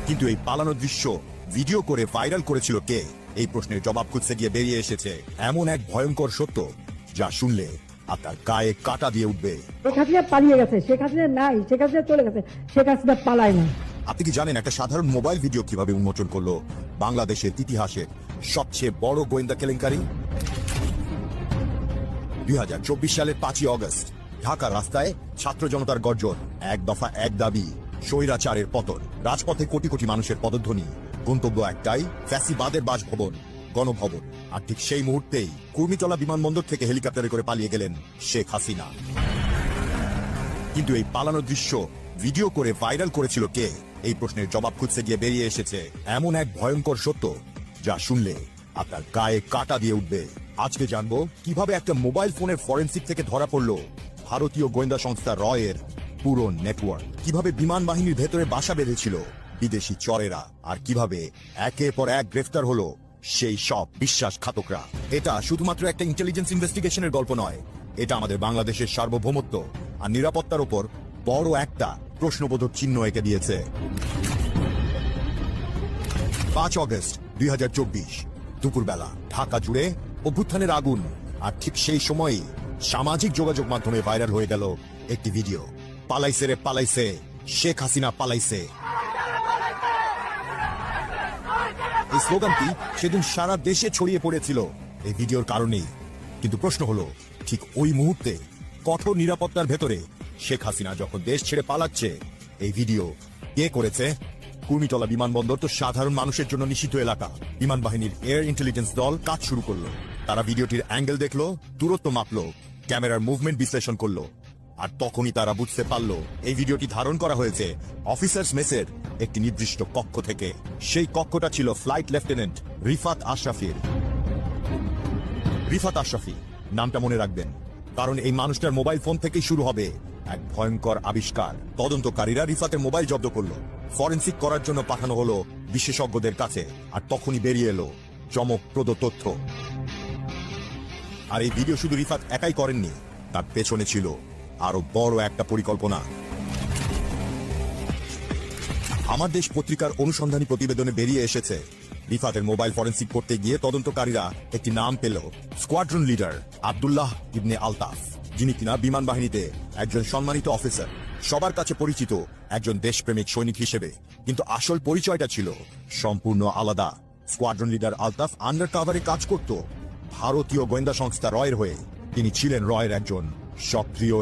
কিন্তু এই পালানোর দৃশ্য ভিডিও করে ভাইরাল করেছিল কে? এই প্রশ্নের জবাব খুঁজতে গিয়ে বেরিয়ে এসেছে এমন এক ভয়ঙ্কর সত্য যা শুনলে আপনার গায়ে কাঁটা দিয়ে উঠবে। শেখ হাসিনা পালিয়ে গেছে, শেখ হাসিনা নাই, শেখ হাসিনা চলে গেছে, শেখ হাসিনা পালায় না। আপনি কি জানেন একটা সাধারণ মোবাইল ভিডিও কিভাবে উন্মোচন করলো বাংলাদেশের ইতিহাসের সবচেয়ে বড় গোয়েন্দা কেলেঙ্কারি? 2024 সালের 5ই অগস্ট ঢাকা রাস্তায় ছাত্র জনতার গর্জন, এক দফা এক দাবি, স্বৈরাচারের পতন। রাজপথে কোটি কোটি মানুষের পদধ্বনি, গন্তব্য একটাই, ফ্যাসিবাদের বাসভবন, গণভবন। আর ঠিক সেই মুহূর্তেই কুর্মিতলা বিমানবন্দর থেকে হেলিকপ্টারে করে পালিয়ে গেলেন শেখ হাসিনা। কিন্তু এই পালানোর দৃশ্য ভিডিও করে ভাইরাল করেছিল কে? এই প্রশ্নের জবাব খুঁজতে গিয়ে বেরিয়ে এসেছে এমন এক ভয়ঙ্কর সত্য যা শুনলে আপনার গায়ে কাঁটা দিয়ে উঠবে। আজকে জানবো কিভাবে একটা মোবাইল ফোনের ফরেনসিক থেকে ধরা পড়লো ভারতীয় গোয়েন্দা সংস্থা রয়ের পুরো নেটওয়ার্ক, কিভাবে বিমান বাহিনীর ভেতরে বাসা বেঁধেছিল বিদেশি চরেরা, আর কিভাবে একের পর এক গ্রেফতার হলো সেই সব বিশ্বাসঘাতকরা। এটা শুধুমাত্র একটা ইন্টেলিজেন্স ইনভেস্টিগেশনের গল্প নয়, এটা আমাদের বাংলাদেশের সার্বভৌমত্ব আর নিরাপত্তার উপর বড় একটা প্রশ্নবোধক চিহ্ন এঁকে দিয়েছে। 5 অগস্ট 2024 দুপুরবেলা ঢাকা জুড়ে অভ্যুত্থানের আগুন। আর ঠিক সেই সময়ই সামাজিক যোগাযোগ মাধ্যমে ভাইরাল হয়ে গেল একটি ভিডিও, পালাইছে রে পালাইছে, শেখ হাসিনা পালাইছে। এই স্লোগানটি সেদিন সারা দেশে ছড়িয়ে পড়েছিল এই ভিডিওর কারণেই। কিন্তু প্রশ্ন হলো, ঠিক ওই মুহূর্তে কঠোর নিরাপত্তার ভেতরে শেখ হাসিনা যখন দেশ ছেড়ে পালাচ্ছে, এই ভিডিও কে করেছে? কুর্মিতলা বিমানবন্দর তো সাধারণ মানুষের জন্য নিষিদ্ধ এলাকা। বিমান বাহিনীর এয়ার ইন্টেলিজেন্স দল কাজ শুরু করলো। তারা ভিডিওটির অ্যাঙ্গেল দেখলো, দূরত্ব মাপলো, ক্যামেরার মুভমেন্ট বিশ্লেষণ করলো। আর তখনই তারা বুঝতে পারলো এই ভিডিওটি ধারণ করা হয়েছে অফিসার্স মেসের একটি নির্দিষ্ট কক্ষ থেকে। সেই কক্ষটা ছিল ফ্লাইট লেফটেন্যান্ট রিফাত আশরাফির। রিফাত আশরাফি নামটা মনে রাখবেন, কারণ এই মানুষটার মোবাইল ফোন থেকেই শুরু হবে এক ভয়ঙ্কর আবিষ্কার। তদন্তকারীরা রিফাতের মোবাইল জব্দ করলো, ফরেনসিক করার জন্য পাঠানো হলো বিশেষজ্ঞদের কাছে। আর তখনই বেরিয়ে এলো চমকপ্রদ তথ্য। আর এই ভিডিও শুধু রিফাত একাই করেননি, তার পেছনে ছিল আরো বড় একটা পরিকল্পনা। আমার দেশ পত্রিকার অনুসন্ধানী প্রতিবেদনে বেরিয়ে এসেছে রিফাতের মোবাইল ফরেনসিক করতে গিয়ে তদন্তকারীরা একটি নাম পেল, স্কোয়াড্রন লিডার আব্দুল্লাহ ইবনে আলতাফ, যিনি কিনা বিমান বাহিনীতে একজন সম্মানিত অফিসার, সবার কাছে পরিচিত একজন দেশপ্রেমিক সৈনিক হিসেবে। কিন্তু আসল পরিচয়টা ছিল সম্পূর্ণ আলাদা। স্কোয়াড্রন লিডার আলতাফ আন্ডার কাভারে কাজ করত ভারতীয় গোয়েন্দা সংস্থা রয়ের হয়ে। তিনি ছিলেন রয়ের একজন সক্রিয়